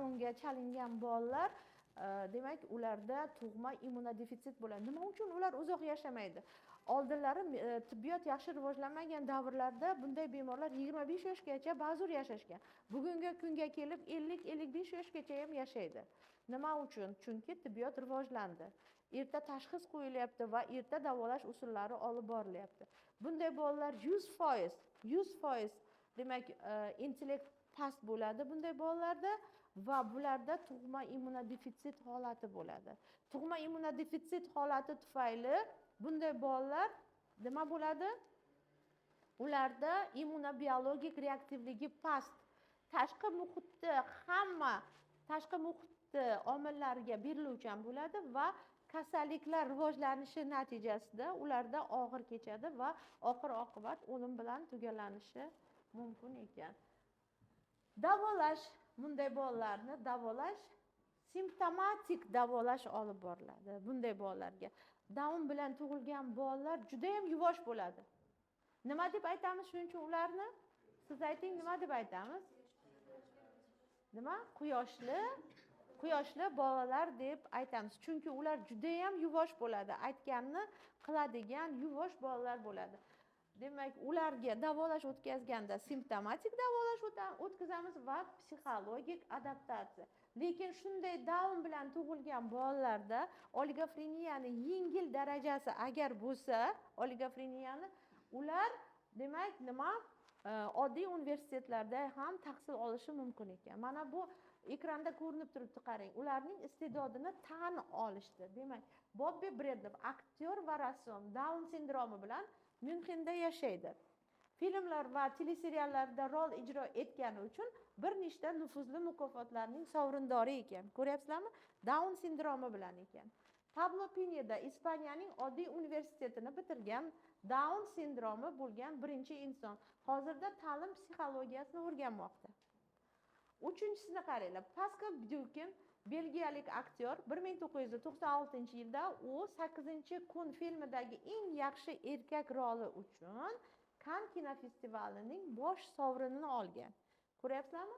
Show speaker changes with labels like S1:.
S1: Downga chalingan bolalar demak ularda tug'ma immunodefitsit bo'ladi. Nima uchun ular uzoq yashamaydi? Oldinlari tibbiyot yaxshi rivojlanmagan davrlarda bunday bemorlar 25 yoshgacha ba'zur yashashgan. Bugungi kunga kelib 50-55 yoshgacha ham yashaydi. Nima uchun? Chunki tibbiyot rivojlandi. Erta tashxis qo'yilyapti va erta davolash usullari olib borilyapti. Bunday bolalar 100% demak intellekt past bo'ladi bunday bolalarda va bularda tug'ma immunodefitsit holati bo'ladi. Tug'ma immunodefitsit holati tufayli bunday bolalar nima bo'ladi? Ularda immunobiologik reaktivligi past. Tashqi muhitni omillariga beriluvchan bo'ladi va kasalliklar rivojlanishi natijasida ularda og'ir kechadi va oxir oqibat o'lim bilan tugallanishi mumkin ekan. Davolash, bunday bolalarni davolash simptomatik davolash olib boriladi. Bunday bolalarga Down bilan tug'ilgan bolalar juda ham yuvosh bo'ladi. Nima deb aytamiz shuning uchun ularni? Siz ayting, nima deb aytamiz? Nima? Quyoshli bolalar deb aytamiz. Chunki ular juda ham yuvosh bo'ladi. Aytganini qiladigan yuvosh bolalar bo'ladi. Demak, ularga davolash o'tkazganda simptomatik davolash o'tkazamiz va psixologik adaptatsiya. Lekin shunday Down bilan tug'ilgan bolalarda oligofreniyani yengil darajasi agar bo'lsa, oligofreniyani ular demak nima? Oddiy universitetlarda ham tahsil olishi mumkin ekan. Mana bu ekranda ko'rinib turibdi, qarang. Ularning iste'dodini tan olishdi. Demak, Bobbi Bredov, aktyor va rassom Down sindromi bilan Myunxenda yashaydi. Filmlar va teleseriallarda rol ijro etgani uchun bir nechta nufuzli mukofotlarning sovrindori ekan. Ko'ryapsizlarmi? Down sindromi bilan ekan. Pablo Pineda Ispaniyaning oddiy universitetini bitirgan, Down sindromi bo'lgan birinchi inson. Hozirda ta'lim psixologiyasini o'rganmoqda. Uchinchisini qaranglar. Pascal Dukin, belgiyalik aktyor, 1996-yilda u 8-kun filmidagi eng yaxshi erkak roli uchun Kann kinofestivalining bosh sovrinini olgan. Ko'ryapsizlarmi?